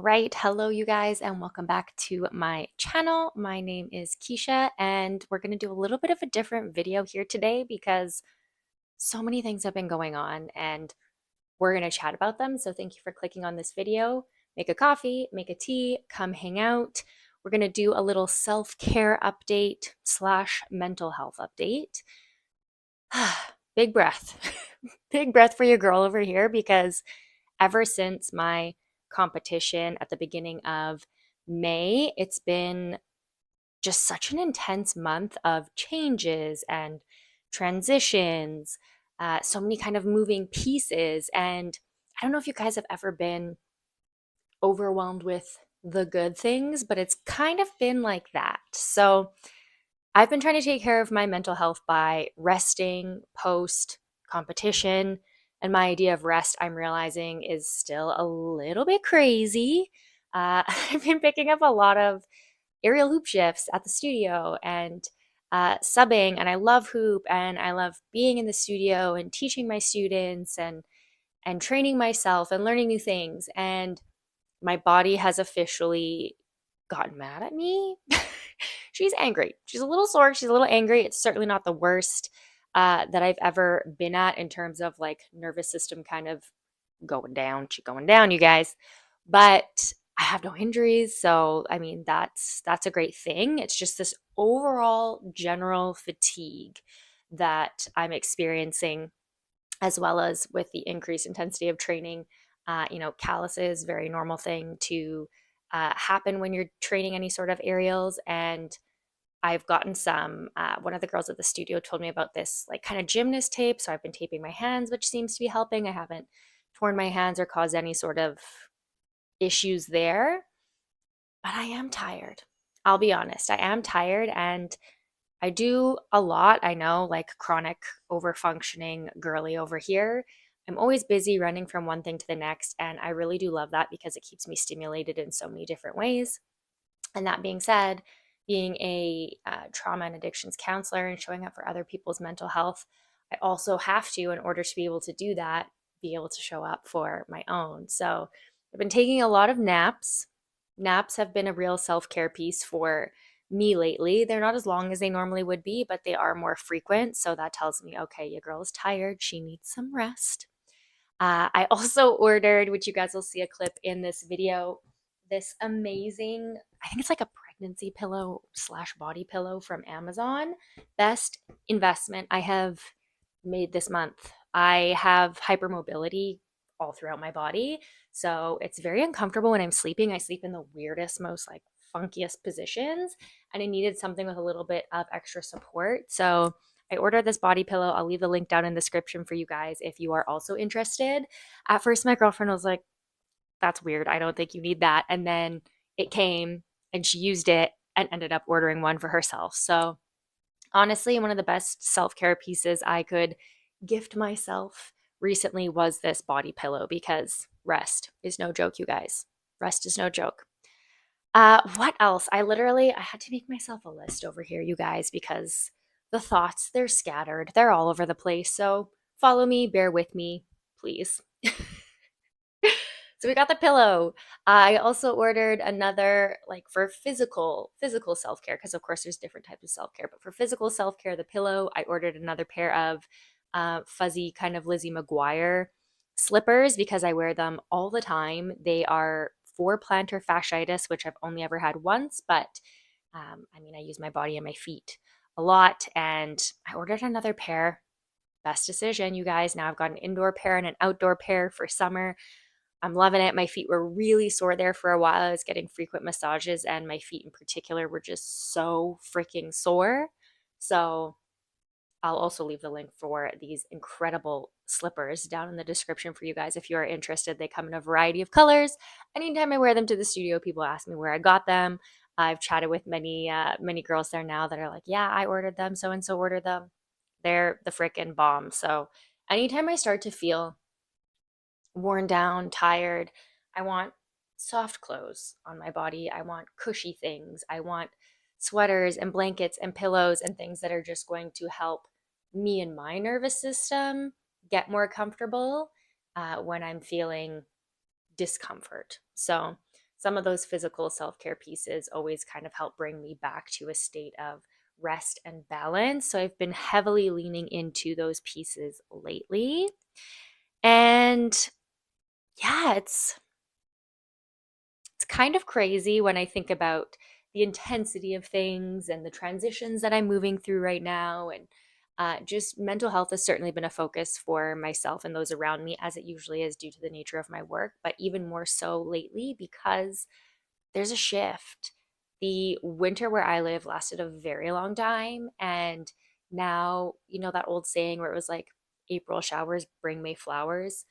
right, hello you guys, and welcome back to my channel. My name is Keisha, and we're going to do a little bit of a different video here today because so many things have been going on, and we're going to chat about them. So thank you for clicking on this video. Make a coffee, make a tea, come hang out. We're going to do a little self-care update slash mental health update. Big breath. Big breath for your girl over here because ever since my competition at the beginning of May, it's been just such an intense month of changes and transitions, so many kind of moving pieces. And I don't know if you guys have ever been overwhelmed with the good things, but it's kind of been like that. So I've been trying to take care of my mental health by resting post competition. And my idea of rest, I'm realizing, is still a little bit crazy. I've been picking up a lot of aerial hoop shifts at the studio and subbing, and I love hoop and I love being in the studio and teaching my students and training myself and learning new things. And my body has officially gotten mad at me. She's angry. She's a little sore. She's a little angry. It's certainly not the worst that I've ever been at in terms of like nervous system kind of going down, you guys. But I have no injuries, so I mean that's a great thing. It's just this overall general fatigue that I'm experiencing, as well as with the increased intensity of training. Calluses, very normal thing to happen when you're training any sort of aerials. And I've gotten some, one of the girls at the studio told me about this like kind of gymnast tape. So I've been taping my hands, which seems to be helping. I haven't torn my hands or caused any sort of issues there, but I am tired. I'll be honest, I am tired and I do a lot. I know, like chronic overfunctioning girly over here. I'm always busy running from one thing to the next, and I really do love that because it keeps me stimulated in so many different ways. And that being said, being a trauma and addictions counselor and showing up for other people's mental health, I also have to, in order to be able to do that, be able to show up for my own. So I've been taking a lot of naps. Naps have been a real self care piece for me lately. They're not as long as they normally would be, but they are more frequent. So that tells me, okay, your girl is tired. She needs some rest. I also ordered, which you guys will see a clip in this video, this amazing, I think it's like a pregnancy pillow slash body pillow from Amazon. Best investment I have made this month. I have hypermobility all throughout my body. So it's very uncomfortable when I'm sleeping. I sleep in the weirdest, most like funkiest positions. And I needed something with a little bit of extra support. So I ordered this body pillow. I'll leave the link down in the description for you guys if you are also interested. At first, my girlfriend was like, that's weird. I don't think you need that. And then it came and she used it and ended up ordering one for herself. So honestly, one of the best self-care pieces I could gift myself recently was this body pillow because rest is no joke, you guys. Rest is no joke. What else? I had to make myself a list over here, you guys, because the thoughts, they're scattered. They're all over the place. So follow me, bear with me, please. So we got the pillow. I also ordered another, like for physical self-care, because of course there's different types of self-care, but for physical self-care, the pillow, I ordered another pair of fuzzy kind of Lizzie McGuire slippers because I wear them all the time. They are for plantar fasciitis, which I've only ever had once, but I mean, I use my body and my feet a lot, and I ordered another pair. Best decision, you guys. Now I've got an indoor pair and an outdoor pair for summer. I'm loving it. My feet were really sore there for a while. I was getting frequent massages, and my feet in particular were just so freaking sore. So I'll also leave the link for these incredible slippers down in the description for you guys if you are interested. They come in a variety of colors. Anytime I wear them to the studio, people ask me where I got them. I've chatted with many girls there now that are like, yeah, I ordered them. So and so ordered them. They're the freaking bomb. So anytime I start to feel worn down, tired, I want soft clothes on my body. I want cushy things. I want sweaters and blankets and pillows and things that are just going to help me and my nervous system get more comfortable when I'm feeling discomfort. So some of those physical self-care pieces always kind of help bring me back to a state of rest and balance. So I've been heavily leaning into those pieces lately. And yeah, it's kind of crazy when I think about the intensity of things and the transitions that I'm moving through right now. And just mental health has certainly been a focus for myself and those around me, as it usually is due to the nature of my work, but even more so lately because there's a shift. The winter where I live lasted a very long time. And now, that old saying where it was like, April showers bring May flowers.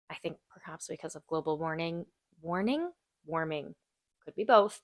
I think perhaps because of global warming, could be both.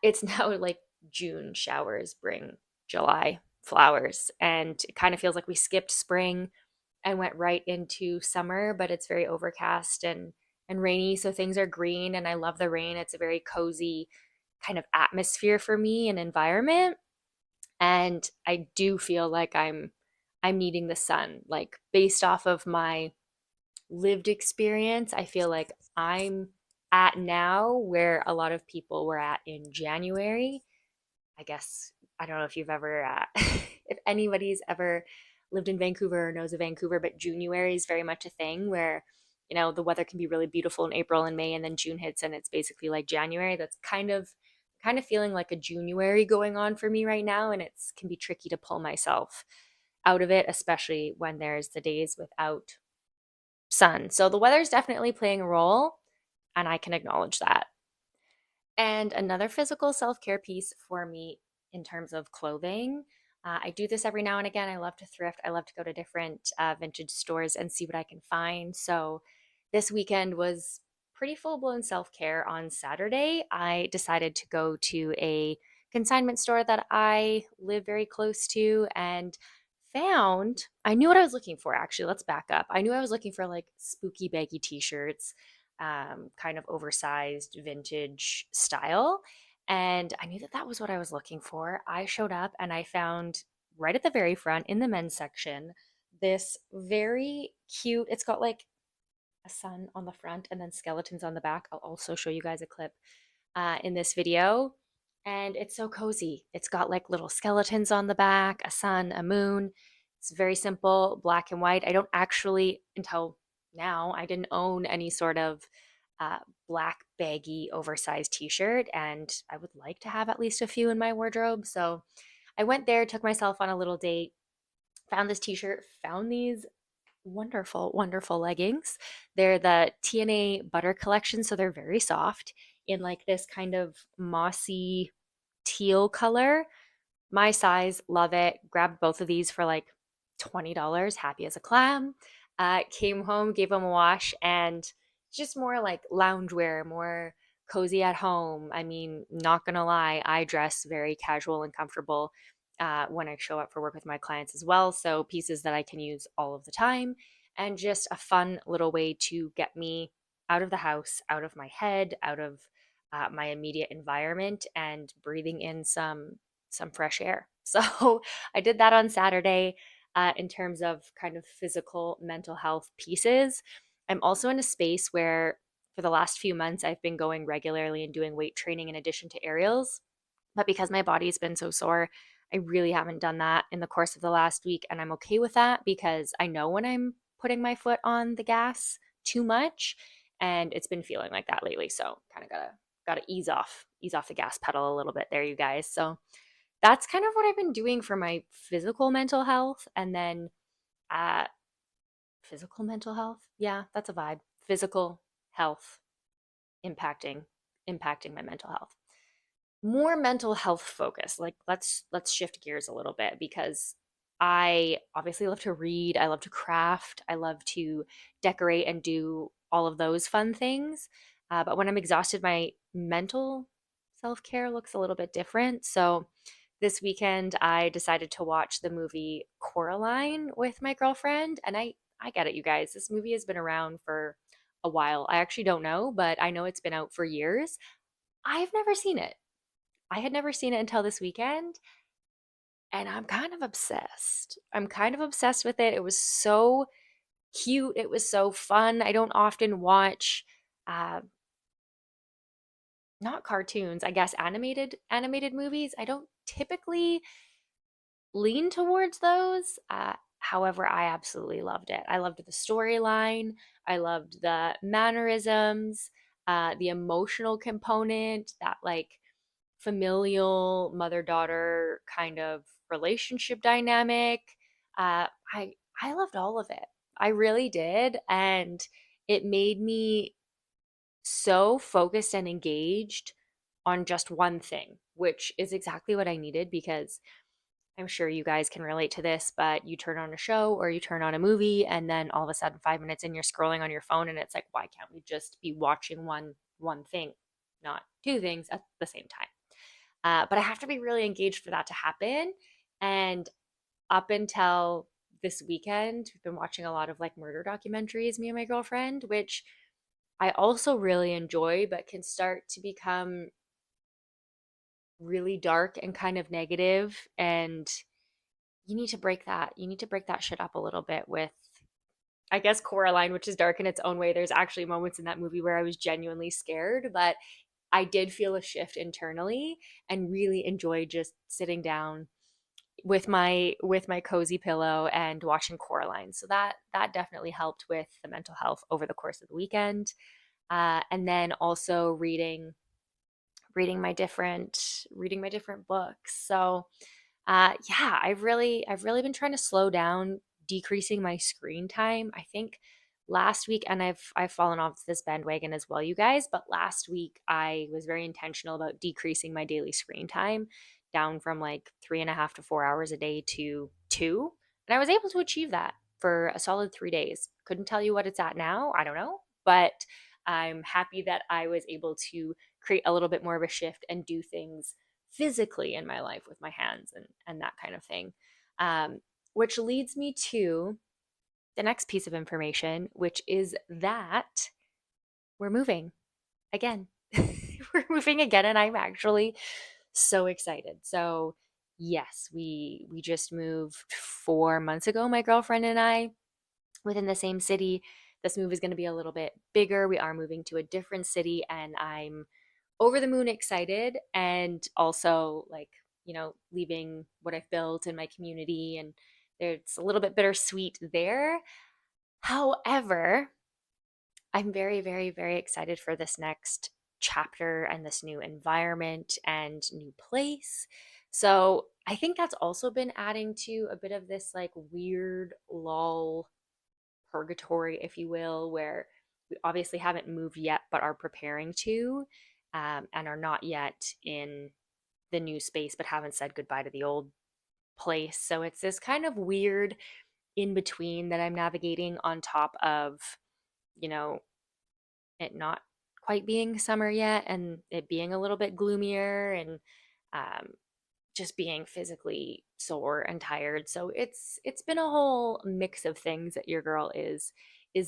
It's now like June showers bring July flowers, and it kind of feels like we skipped spring and went right into summer, but it's very overcast and rainy, so things are green, and I love the rain. It's a very cozy kind of atmosphere for me and environment, and I do feel like I'm needing the sun, like based off of my lived experience. I feel like I'm at now where a lot of people were at in January. I guess I don't know if you've ever, if anybody's ever lived in Vancouver or knows of Vancouver, but January is very much a thing where, the weather can be really beautiful in April and May, and then June hits and it's basically like January. That's kind of feeling like a January going on for me right now, and it's can be tricky to pull myself out of it, especially when there's the days without sun. So the weather's definitely playing a role, and I can acknowledge that. And another physical self care piece for me in terms of clothing. I do this every now and again. I love to thrift. I love to go to different vintage stores and see what I can find. So this weekend was pretty full blown self care. On Saturday, I decided to go to a consignment store that I live very close to and found, I knew what I was looking for actually. Let's back up. I knew I was looking for like spooky baggy t shirts, kind of oversized vintage style. And I knew that that was what I was looking for. I showed up and I found right at the very front in the men's section this very cute, it's got like a sun on the front and then skeletons on the back. I'll also show you guys a clip in this video. And it's so cozy. It's got like little skeletons on the back, a sun, a moon. It's very simple, black and white. I don't actually, until now, I didn't own any sort of uh, black, baggy, oversized t shirt. And I would like to have at least a few in my wardrobe. So I went there, took myself on a little date, found this t shirt, found these wonderful, wonderful leggings. They're the TNA Butter collection, so they're very soft in like this kind of mossy teal color. My size, love it. Grabbed both of these for like $20, happy as a clam. Came home, gave them a wash, and just more like loungewear, more cozy at home. I mean, not gonna lie, I dress very casual and comfortable when I show up for work with my clients as well. So pieces that I can use all of the time, and just a fun little way to get me out of the house, out of my head, out of my immediate environment, and breathing in some fresh air. So I did that on Saturday in terms of kind of physical mental health pieces. I'm also in a space where for the last few months I've been going regularly and doing weight training in addition to aerials. But because my body's been so sore, I really haven't done that in the course of the last week. And I'm okay with that because I know when I'm putting my foot on the gas too much. And it's been feeling like that lately. So kind of gotta ease off the gas pedal a little bit there, you guys. So that's kind of what I've been doing for my physical mental health. And then uh physical mental health. Yeah, that's a vibe. Physical health impacting impacting my mental health. More mental health focus. Like let's shift gears a little bit because I obviously love to read, I love to craft, I love to decorate and do all of those fun things. But when I'm exhausted, my mental self-care looks a little bit different. So this weekend I decided to watch the movie Coraline with my girlfriend, and I get it, you guys. This movie has been around for a while. I actually don't know, but I know it's been out for years. I've never seen it. I had never seen it until this weekend, and I'm kind of obsessed. I'm kind of obsessed with it. It was so cute. It was so fun. I don't often watch uh, not cartoons, I guess animated movies. I don't typically lean towards those. However, I absolutely loved it. I loved the storyline. I loved the mannerisms, the emotional component, that like familial mother-daughter kind of relationship dynamic. Uh, I I loved all of it. I really did, and it made me so focused and engaged on just one thing, which is exactly what I needed because I'm sure you guys can relate to this, but you turn on a show or you turn on a movie and then all of a sudden 5 minutes in you're scrolling on your phone and it's like, why can't we just be watching one thing, not two things at the same time? But I have to be really engaged for that to happen. And up until this weekend, we've been watching a lot of like murder documentaries, me and my girlfriend, which I also really enjoy, but can start to become really dark and kind of negative. And you need to break that shit up a little bit with, I guess, Coraline, which is dark in its own way. There's actually moments in that movie where I was genuinely scared, but I did feel a shift internally and really enjoyed just sitting down with my cozy pillow and watching Coraline. So that definitely helped with the mental health over the course of the weekend. And then also reading my different books. So yeah, I've really been trying to slow down, decreasing my screen time. I think last week, and I've fallen off this bandwagon as well, you guys, but last week I was very intentional about decreasing my daily screen time down from like 3.5 to 4 hours a day to two. And I was able to achieve that for a solid 3 days. Couldn't tell you what it's at now. I don't know. But I'm happy that I was able to create a little bit more of a shift and do things physically in my life with my hands and that kind of thing. Um, which leads me to the next piece of information, which is that we're moving again. We're moving again, and I'm actually so excited. So, yes, we just moved 4 months ago, my girlfriend and I, within the same city. This move is going to be a little bit bigger. We are moving to a different city, and I'm over the moon excited and also like, leaving what I've built in my community, and there's a little bit bittersweet there. However, I'm very, very, very excited for this next chapter and this new environment and new place. So I think that's also been adding to a bit of this like weird lull purgatory, if you will, where we obviously haven't moved yet, but are preparing to, and are not yet in the new space, but haven't said goodbye to the old place. So it's this kind of weird in between that I'm navigating on top of, you know, it not quite being summer yet and it being a little bit gloomier and um, just being physically sore and tired. So it's been a whole mix of things that your girl is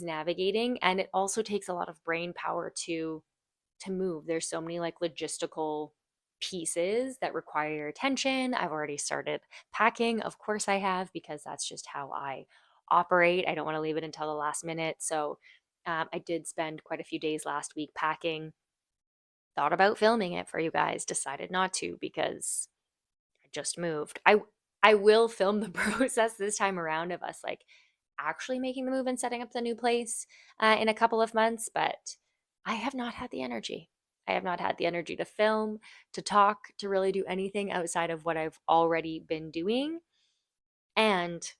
navigating, and it also takes a lot of brain power to move. There's so many like logistical pieces that require your attention. I've already started packing. Of course I have, because that's just how I operate. I don't want to leave it until the last minute. So I did spend quite a few days last week packing. Thought about filming it for you guys, decided not to because just moved. I will film the process this time around of us like actually making the move and setting up the new place in a couple of months, but I have not had the energy. I have not had the energy to film, to talk, to really do anything outside of what I've already been doing. And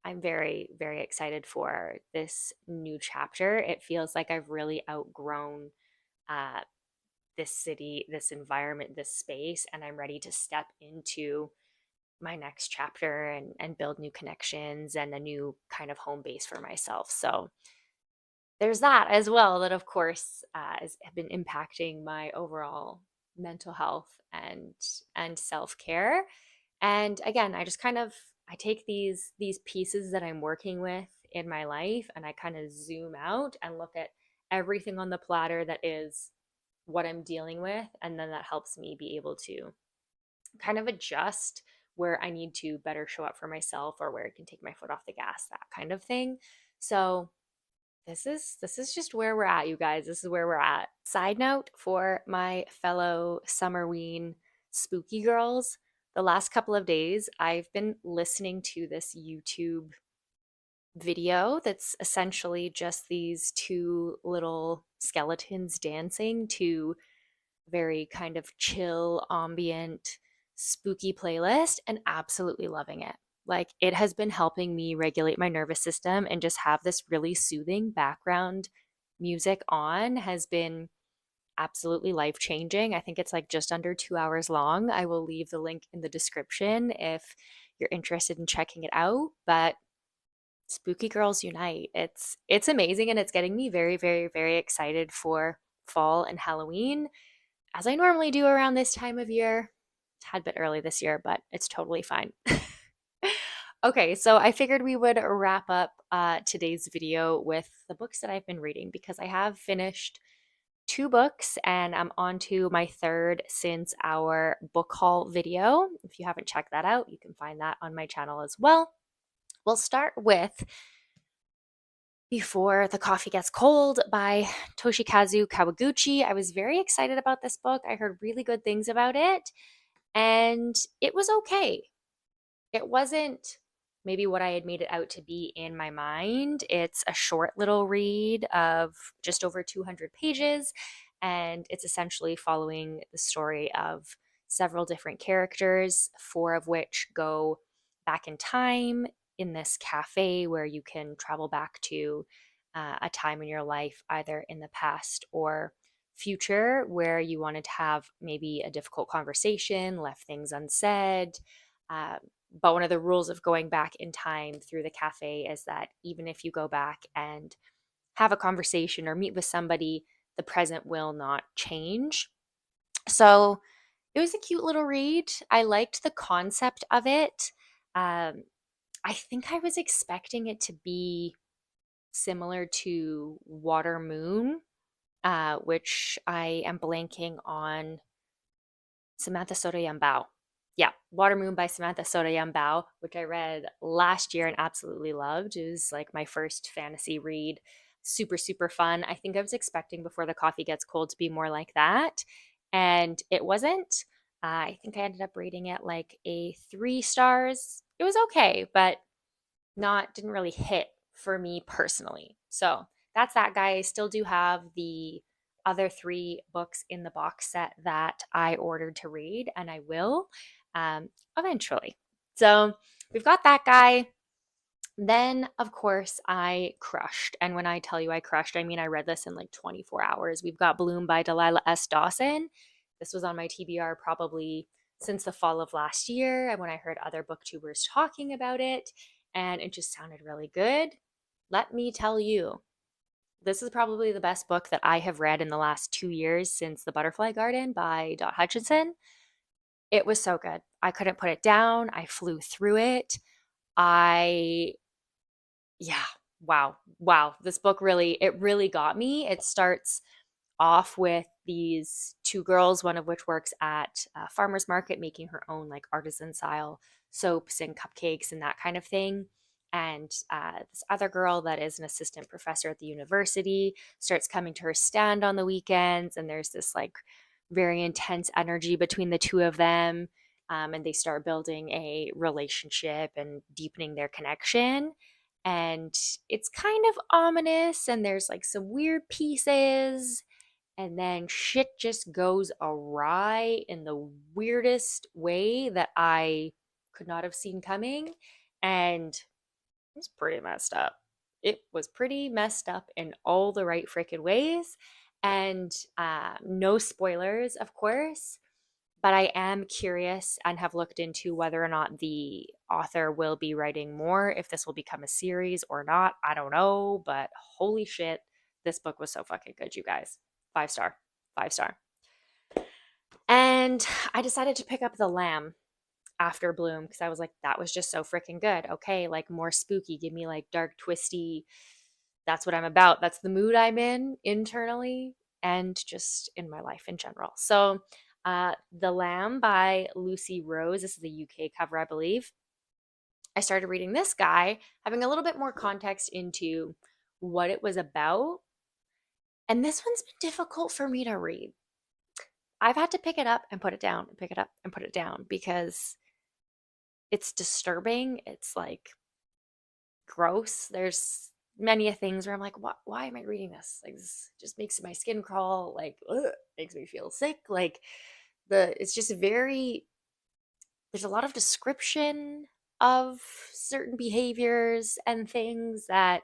I'm very, very excited for this new chapter. It feels like I've really outgrown uh, this city, this environment, this space, and I'm ready to step into my next chapter and build new connections and a new kind of home base for myself. So there's that as well, that of course have been impacting my overall mental health and self-care. And again, I just kind of I take these pieces that I'm working with in my life and I kind of zoom out and look at everything on the platter that is what I'm dealing with, and then that helps me be able to kind of adjust where I need to better show up for myself or where I can take my foot off the gas, that kind of thing. So this is just where we're at, you guys. This is where we're at. Side note for my fellow Summerween spooky girls, the last couple of days I've been listening to this YouTube video that's essentially just these two little skeletons dancing to very kind of chill, ambient, spooky playlist and absolutely loving it. Like it has been helping me regulate my nervous system and just have this really soothing background music on has been absolutely life changing. I think it's like just under 2 hours long. I will leave the link in the description if you're interested in checking it out. But Spooky Girls Unite. It's amazing and it's getting me very, very, very excited for fall and Halloween, as I normally do around this time of year. It's a tad bit early this year, but it's totally fine. Okay, so I figured we would wrap up today's video with the books that I've been reading because I have finished two books and I'm on to my third since our book haul video. If you haven't checked that out, you can find that on my channel as well. We'll start with Before the Coffee Gets Cold by Toshikazu Kawaguchi. I was very excited about this book. I heard really good things about it, and it was okay. It wasn't maybe what I had made it out to be in my mind. It's a short little read of just over 200 pages, and it's essentially following the story of several different characters, four of which go back in time in this cafe where you can travel back to a time in your life, either in the past or future, where you wanted to have maybe a difficult conversation, left things unsaid. Uh, but one of the rules of going back in time through the cafe is that even if you go back and have a conversation or meet with somebody, the present will not change. So it was a cute little read. I liked the concept of it. I think I was expecting it to be similar to Water Moon, which I am blanking on. Samantha Sotoyambao. Yeah, Water Moon by Samantha Sotoyambao, which I read last year and absolutely loved. It was like my first fantasy read. Super, super fun. I think I was expecting Before the Coffee Gets Cold to be more like that, and it wasn't. I think I ended up rating it like a 3 stars. It was okay, but didn't really hit for me personally. So that's that, guy. I still do have the other three books in the box set that I ordered to read, and I will eventually. So we've got that guy. Then, of course, I crushed. And when I tell you I crushed, I mean I read this in like 24 hours. We've got Bloom by Delilah S. Dawson. This was on my TBR probably since the fall of last year, and when I heard other booktubers talking about it, and it just sounded really good. Let me tell you, this is probably the best book that I have read in the last 2 years since The Butterfly Garden by Dot Hutchinson. It was so good. I couldn't put it down. I flew through it. I Yeah, wow, this book really got me. It starts off with these two girls, one of which works at a farmer's market making her own like artisan style soaps and cupcakes and that kind of thing. And this other girl that is an assistant professor at the university starts coming to her stand on the weekends, and there's this like very intense energy between the two of them. And they start building a relationship and deepening their connection. And it's kind of ominous, and there's like some weird pieces, and then shit just goes awry in the weirdest way that I could not have seen coming. And it was pretty messed up. It was pretty messed up in all the right freaking ways. And no spoilers, of course, but I am curious and have looked into whether or not the author will be writing more, if this will become a series or not. I don't know, but holy shit, this book was so fucking good, you guys. 5 star, 5 star. And I decided to pick up The Lamb after Bloom because I was like, that was just so freaking good. Okay, like more spooky. Give me like dark, twisty. That's what I'm about. That's the mood I'm in internally and just in my life in general. So, The Lamb by Lucy Rose. This is the UK cover, I believe. I started reading this guy, having a little bit more context into what it was about. And this one's been difficult for me to read. I've had to pick it up and put it down, and pick it up and put it down because it's disturbing. It's like gross. There's many a things where I'm like, why am I reading this? Like, this just makes my skin crawl. Like, ugh, makes me feel sick. Like, it's just very, there's a lot of description of certain behaviors and things that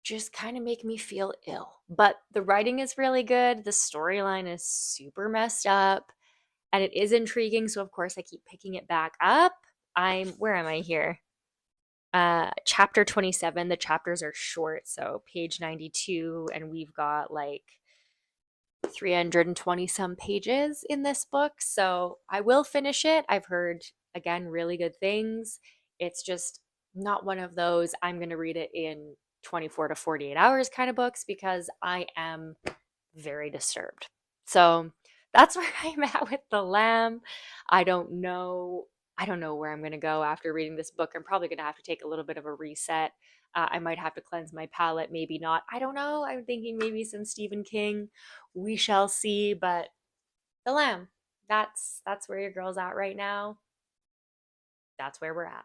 just kind of make me feel ill. But the writing is really good. The storyline is super messed up and it is intriguing. So, of course, I keep picking it back up. Where am I here? Chapter 27. The chapters are short. So, page 92, and we've got like 320 some pages in this book. So, I will finish it. I've heard, again, really good things. It's just not one of those I'm going to read it in 24 to 48 hours kind of books because I am very disturbed. So that's where I'm at with The Lamb. I don't know. I don't know where I'm going to go after reading this book. I'm probably going to have to take a little bit of a reset. I might have to cleanse my palate, maybe not. I don't know. I'm thinking maybe some Stephen King. We shall see. But The Lamb, that's where your girl's at right now. That's where we're at.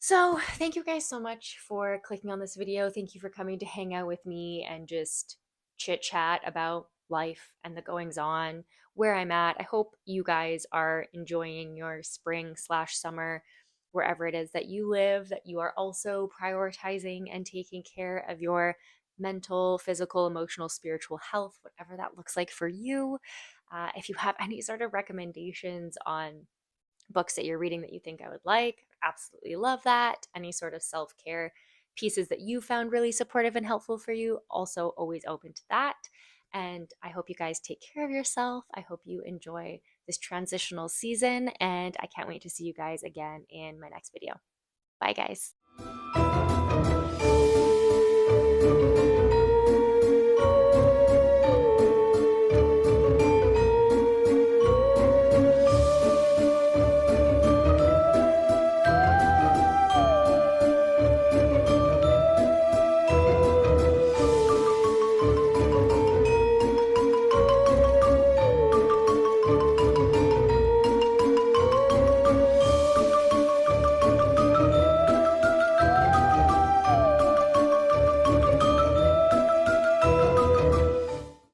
So, thank you guys so much for clicking on this video. Thank you for coming to hang out with me and just chit chat about life and the goings on, where I'm at. I hope you guys are enjoying your spring/summer, wherever it is that you live, that you are also prioritizing and taking care of your mental, physical, emotional, spiritual health, whatever that looks like for you. If you have any sort of recommendations on books that you're reading that you think I would like, absolutely love that. Any sort of self care pieces that you found really supportive and helpful for you, also always open to that. And I hope you guys take care of yourself. I hope you enjoy this transitional season, and I can't wait to see you guys again in my next video. Bye, guys.